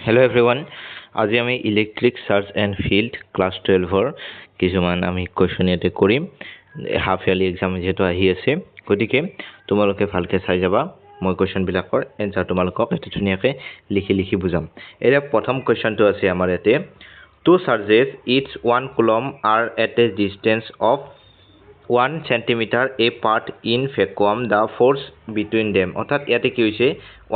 Hello everyone. আজি আমি electric charge and field class 12ৰ কিছুমান আমি কুৱেশ্যন ইয়াতে কৰিম হাফ ইয়াৰলি এক্সাম যেহেতু আহি আছে গতিকে তোমালোকে ভালকে চাই যাবা মই কুৱেশ্যনবিলাকৰ এনসাৰ তোমালোকক এতে ধুনীয়াকৈ লিখি বুজাম এতিয়া প্ৰথম কুৱেশ্যনটো আছে আমাৰ ইয়াতে two charges each 1 coulomb are at a distance of 1 centimeter apart in vacuum the force between them অর্থাৎ ইয়াতে কি হৈছে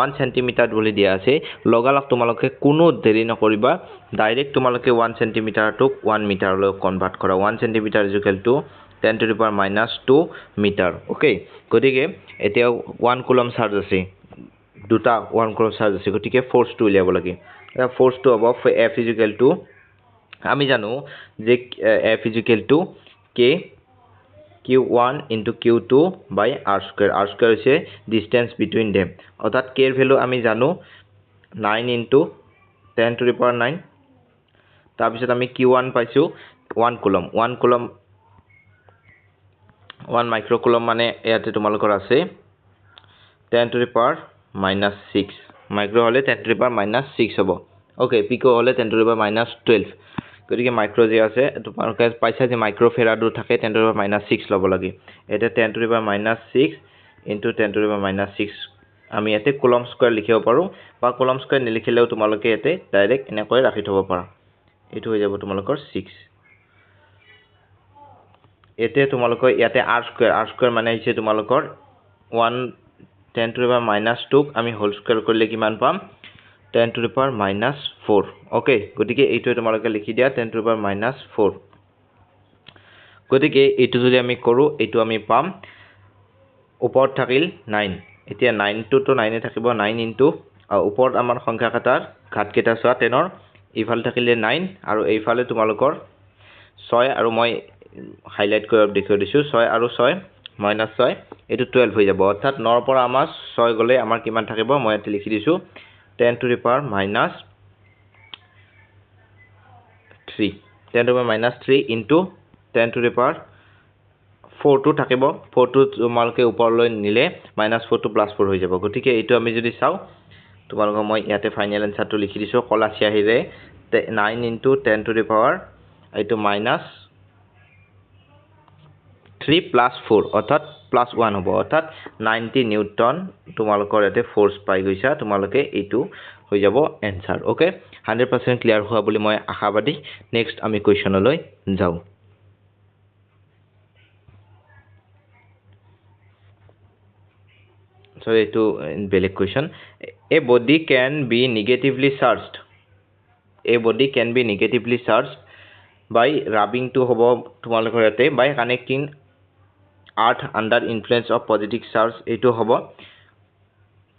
1 centimeter বুলি দিয়া আছে লগালগ তোমালোকে কোনো দেৰি নকৰিবা ডাইৰেক্ট তোমালোকে 1 centimeter টুক 1 meter লৈ কনভাৰ্ট কৰা 1 centimeter is equal to 10 to the power minus 2 meter okay গতিকে এতিয়া 1 coulomb চাৰ্জ আছে দুটা 1 coulomb চাৰ্জ আছে গতিকে ফোর্স টো উলিয়াব লাগে এটা ফোর্স টো হ'ব F is equal to আমি জানো যে F is equal to K Q1 into Q2 by R square is distance between them অর্থাৎ K এর ভ্যালু আমি জানো 9 into 10 to the power 9 তাৰপিছত আমি Q1 পাইছো 1 coulomb 1 microcoulomb মানে ইয়াতে তোমালোকৰ আছে 10 to the power minus 6 micro হলে 10 to the power minus 6 হ'ব okay pico হলে 10 to the power minus 12 গতিকে মাইক্রো যে আছে তোমালোকে পাইছা যে মাইক্রো ফেরাডো থাকে 10 to the power minus 6 লব লাগে এটা 10 to the power minus 6 into 10 to the power minus 6 আমি এতে কুলম স্কয়ার লিখিব পাৰো বা কুলম স্কয়াৰ নিলিখিলেও তোমালোকে এতে ডাইৰেক্ট এনেকৈ ৰাখি থব পাৰা এটো হৈ যাব তোমালোকৰ 6 এতে তোমালোকৰ ইয়াতে r স্কয়াৰ মানে হৈছে তোমালোকৰ 1 10 to the power minus 2 আমি হোল স্কয়াৰ কৰিলে কিমান পাম 10 to the power minus 4 okay গতিকে এইটো তোমালোকে লিখি দিয়া 10 to the power minus 4 গতিকে এইটো যদি আমি কৰো এইটো আমি পাম ওপৰত থাকিল 9 এতিয়া 9 টো 9 এ থাকিব 9 into ওপৰত আমাৰ সংখ্যা কাটাৰ ঘাত কেটা চোৱা 10 ৰ ইফালে থাকিলে 9 আৰু এইফালে তোমালোকৰ 6 আৰু মই হাইলাইট কৰি দেখাই দিছো 6 আৰু 6 minus 6 এটো 12 হৈ যাব অৰ্থাৎ 9 ৰ পৰা আমাৰ 6 গলে আমাৰ কিমান থাকিব মই এতে লিখি দিছো 10 to the power minus 3 10 to the power minus 3 into 10 to the power 4 টো থাকিব 4 টো তোমালকে ওপৰলৈ নিলে minus 4 টো plus 4 হৈ যাব গতিকে এইটো আমি যদি চাও তোমালক মই ইয়াতে ফাইনাল আনসাৰটো লিখি দিছো কলা চিয়াহিৰে 9 into 10 to the power এইটো minus 3 plus 4 অৰ্থাৎ plus 1 হ'ব অৰ্থাৎ 90 নিউটন তোমালোকৰ এতে ফোৰ্স পাই গৈছা তোমালোকে এইটো হৈ যাব আনসাৰ ওকে 100% ক্লিয়াৰ হোৱা বুলি মই আশাবাদী নেক্সট আমি কোৱেশ্যনলৈ যাও so এইটো বেলেগ question a body can be negatively charged by rubbing to হ'ব তোমালোকৰ এতে by connecting earth under influence of positive charge এইটো হ'ব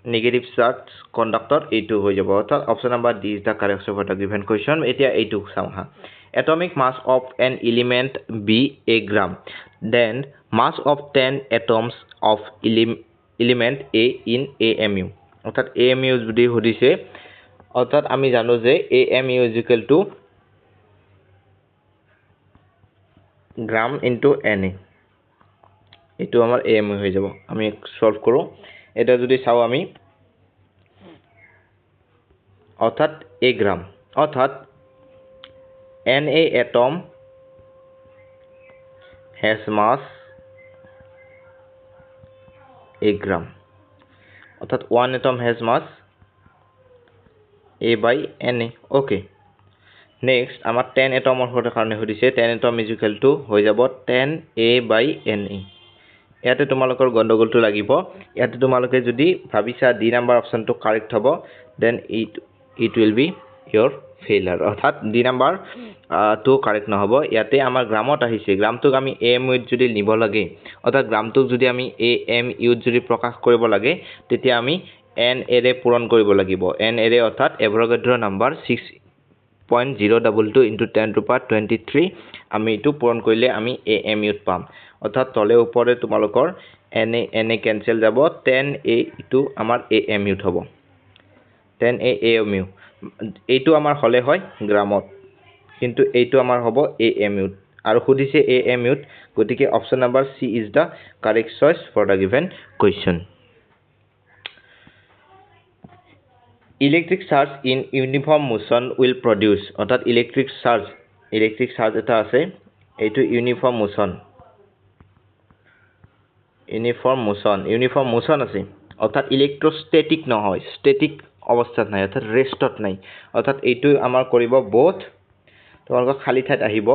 negative charge conductor এইটো হৈ যাব অৰ্থাৎ option number D is the correct for the given question এতিয়া এইটো চাও হা atomic mass of an element be a gram then mass of 10 atoms of element a in amu অৰ্থাৎ amu যদি হদিছে অৰ্থাৎ আমি জানো যে amu is equal to gram into na এইটো আমাৰ amu হৈ যাব আমি সলভ কৰো এটা যদি চাও আমি অর্থাৎ a গ্রাম অর্থাৎ na atom has mass a gram অর্থাৎ 1 atom has mass a by na okay next আমার 10 atom হতে কারণে হদিছে 10 atom is equal to হৈ যাব 10 a by na ইয়াতে তোমালোকৰ গণ্ডগোলটো লাগিব ইয়াতে তোমালোকে যদি ভাবিছা ডি নাম্বাৰ অপচনটো কারেক্ট হ'ব then it will be your failure অর্থাৎ ডি নাম্বাৰ তো কাৰেক্ট নহব ইয়াতে আমাৰ গ্ৰামত আহিছে গ্ৰামটোক আমি amu যদি নিব লাগে অৰ্থাৎ গ্ৰামটোক যদি আমি amu যদি প্ৰকাশ কৰিব লাগে তেতিয়া আমি n এৰে পূৰণ কৰিব লাগিব n এৰে অৰ্থাৎ এভোগাড্ৰ number 6.022 into 10 to the power 23 আমি এটো পূৰণ কৰিলে আমি amu পাম অৰ্থাৎ তলে উপৰে তোমালোকৰ na ক্যান্সেল যাব 10a ইটো আমাৰ amu হ'ব 10a amu এইটো আমাৰ হলে হয় গ্ৰামত কিন্তু এইটো আমাৰ হ'ব amu আৰু খুদিছে amu গতিকে option number C is the correct choice for the given question electric charge in uniform motion will produce অৰ্থাৎ ইলেক্ট্ৰিক চাৰ্জ এটা আছে এইটো ইউনিফৰ্ম মোশ্যন আছে অৰ্থাৎ ইলেক্ট্ৰষ্টেটিক নহয় ষ্টেটিক অৱস্থাত নাই অৰ্থাৎ ৰেষ্টত নাই অৰ্থাৎ এইটো আমাৰ কৰিব বোথ তোমালোকৰ খালী ঠাইত আহিব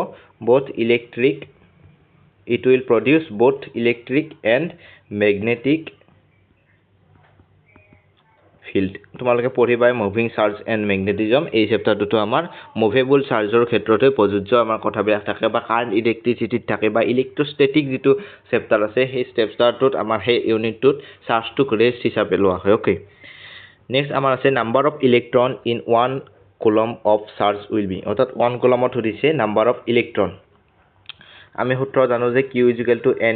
both electric it will produce both electric and magnetic field তোমালোকে পঢ়িবা মুভিং চাৰ্জ এণ্ড মেগনেটিজম এই চেপ্টাৰটো আমাৰ মুভেবল চাৰ্জৰ ক্ষেত্ৰতে প্ৰযোজ্য আমাৰ কথাবিলাক থাকে বা কাৰেণ্ট ইলেক্ট্ৰিচিটিত থাকে বা ইলেক্ট্ৰষ্টেটিক যিটো চেপ্টাৰ আছে সেই চেপ্টাৰটোত আমাৰ সেই ইউনিটটোত চাৰ্জটোক ৰেষ্ট হিচাপে লোৱা হয় ওকে নেক্সট আমাৰ আছে number of electron in 1 coulomb of charge will be অৰ্থাৎ 1 কুলমত সুধিছে নাম্বাৰ অফ ইলেক্ট্ৰন আমি সূত্ৰ জানো যে q =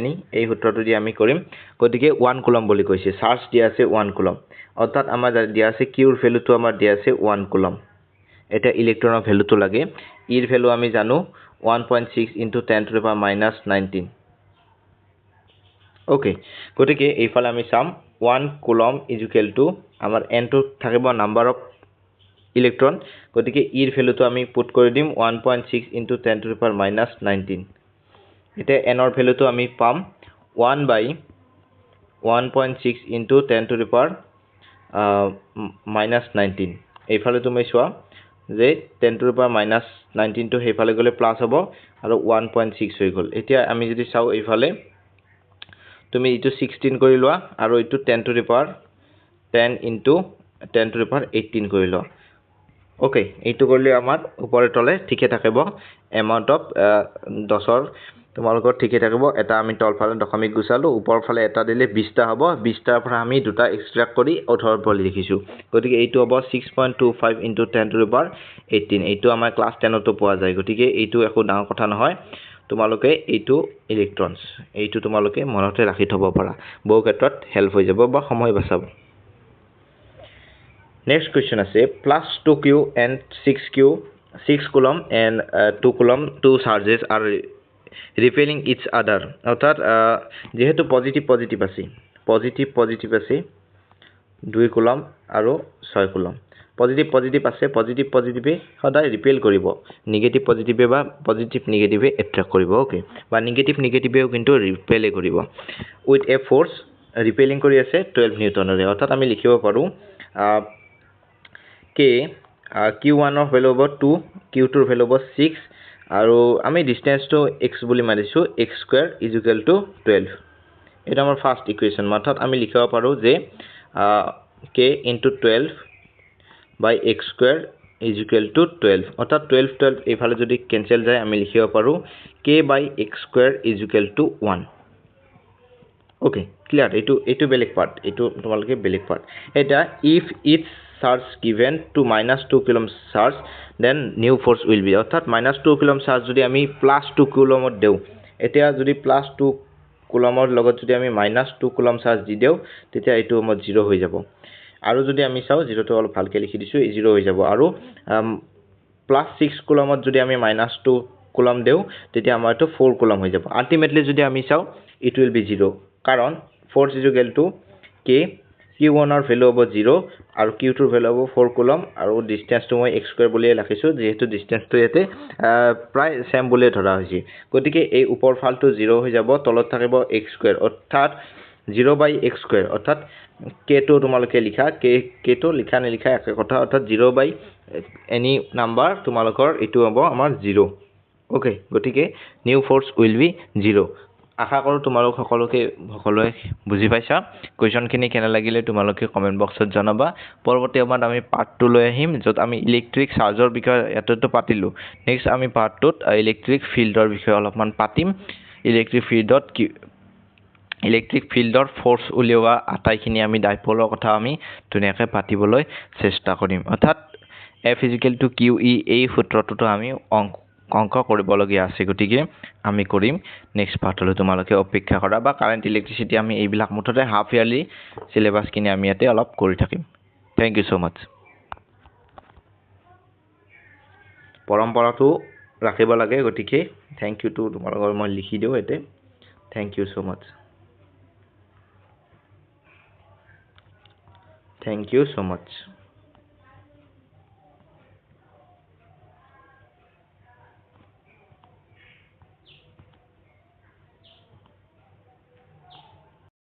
ne এই সূত্ৰটো দি আমি কৰিম গতিকে 1 কুলম বুলি কৈছে চাৰ্জ দিয়া আছে 1 কুলম অৰ্থাৎ আমাৰ দিয়া আছে q ৰ ভ্যালুটো আমাৰ দিয়া আছে 1 কুলম এটা ইলেক্ট্ৰনৰ ভ্যালুটো লাগে e ৰ ভ্যালু আমি জানো 1.6 × 10⁻⁻19 ওকে গতিকে এইফালে আমি চাম 1 কুলম = আমাৰ n টো থাকিব নাম্বাৰ অফ ইলেক্ট্ৰন গতিকে e ৰ ভ্যালুটো আমি পুট কৰি দিম 1.6 × 10⁻⁻19 এটা n ৰ ভ্যালুটো আমি পাম 1/1.6 × 10⁻⁻19 এইফালে তুমি চোৱা যে 10⁻⁻19 টো সেইফালে গলে প্লাস হ'ব আৰু 1.6 হৈ গল এতিয়া আমি যদি চাও এইফালে তুমি ইটো 16 কৰি লোৱা আৰু ইটো 10 × 10⁻18 কৰি লোৱা ওকে এইটো কৰিলে আমাৰ ওপৰে তলে ঠিকে থাকিব এমাউন্ট অফ 10 ৰ তোমালোকৰ ঠিকে থাকিব এটা আমি তলফালে দশমিক গুচালো ওপৰ ফালে এটা দিলে 20 টা হ'ব 20 টাৰ পৰা আমি দুটা এক্সট্ৰাক্ট কৰি 18 বুলি লিখিছো গতিকে এইটো হ'ব 6.25 × 10⁻18 এইটো আমাৰ ক্লাস 10 তো পোৱা যায় গতিকে এইটো একো ডাঙৰ কথা নহয় তোমালোকে এইটো ইলেক্ট্ৰনছ এইটো তোমালোকে মনতে ৰাখি থব পাৰা বহু ক্ষেত্ৰত হেল্প হৈ যাব বা সময় বাচাব Next question আছে plus 2q and 6 coulomb and 2 coulomb two charges are repelling each other অর্থাৎ যেহেতু পজিটিভ আছে 2 কুলম আৰু 6 কুলম পজিটিভ আছে পজিটিভে সদায় ৰিপেল কৰিব নেগেটিভ পজিটিভে বা পজিটিভ নেগেটিভে এট্ৰাক্ট কৰিব ওকে বা নেগেটিভেও কিন্তু ৰিপেল কৰিব উইথ এ ফোৰ্স ৰিপেলিং কৰি আছে 12 নিউটনৰে অৰ্থাৎ আমি লিখিব পাৰো কে q1 ৰ ভ্যালু হ'ব 2 q2 ৰ ভ্যালু হ'ব 6 আৰু আমি ডিসটেন্সটো x বুলি মানিছো x² = 12 এটা আমাৰ ফাৰ্স্ট ইকুৱেচন অৰ্থাৎ আমি লিখিব পাৰো যে k * 12 / x² = 12 অৰ্থাৎ 12 এইফালে যদি কেনসেল যায় আমি লিখিব পাৰো k / x² = 1 ওকে ক্লিয়াৰ এইটো বেলেগ পাৰ্ট এইটো তোমালোকে বেলেগ পাৰ্ট এটা if each charge given to -2 coulomb charge then new force will be অর্থাৎ -2 coulomb charge যদি আমি +2 coulomb দেউ এতিয়া যদি +2 coulomb লগত যদি আমি -2 coulomb charge দি দেউ তেতিয়া এইটো আমাৰ 0 হৈ যাব আৰু যদি আমি চাও 0 টো অলপ ভালকে লিখি দিছো 0 হৈ যাব আৰু +6 coulomb যদি আমি -2 coulomb দেউ তেতিয়া আমাৰ তো 4 coulomb হৈ যাব আলটিমেটলি যদি আমি চাও it will be 0 কাৰণ force = k q1 ৰ ভ্যালু হ'ব 0 আৰু q2 ৰ ভ্যালু হ'ব 4 কুলম আৰু ডিসটেন্সটো মই x² বুলি লিখিছো যেহেতু ডিসটেন্সটো ইয়াতে প্ৰায় সেম বুলি ধৰা হৈছে গতিকে এই ওপৰ ফালটো 0 হৈ যাব তলত থাকিব x² অৰ্থাৎ 0/x² অৰ্থাৎ k টো তোমালোকে লিখা k টো লিখা নিলিখা একে কথা অৰ্থাৎ 0 / any নাম্বাৰ তোমালোকৰ এটো হ'ব আমাৰ 0 ওকে গতিকে নিউ ফোৰ্স উইল বি 0 আশা কৰো তোমালোক সকলোৱে বুজি পাইছা কোৱেশ্চনখিনি কেনে লাগিলে তোমালোকে কমেন্ট বক্সত জনাবা পৰৱৰ্তী সময়ত আমি পাৰ্ট 2 লৈ আহিম যত আমি ইলেক্ট্ৰিক চাৰ্জৰ বিষয়ে এতটো পাতিলো নেক্সট আমি পাৰ্ট 2ত ইলেক্ট্ৰিক ফিল্ডৰ বিষয়ে অলপমান পাতিম ইলেক্ট্ৰিক ফিল্ডৰ ফোৰ্স উলিওৱা আটাইখিনি আমি ডাইপোলৰ কথা আমি ধুনিয়াকৈ পাতিবলৈ চেষ্টা কৰিম অৰ্থাৎ F = QE এই সূত্ৰটোটো আমি অংক কৰিবলগীয়া আছে গতিকে আমি কৰিম নেক্সট পাৰ্টলৈ তোমালোকে অপেক্ষা কৰা বা কাৰেন্ট ইলেক্ট্ৰিচিটি আমি এইবিলাক মুঠতে হাফ ইয়াৰলি সিলেবাস কিনে আমি ইয়াতে অলপ কৰি থাকিম থ্যাংক ইউ সো মাচ পৰম্পৰাটো ৰাখিব লাগে গতিকে থ্যাংক ইউ টু তোমালোকৰ মই লিখি দিও এতে thank you so much Thank you so much.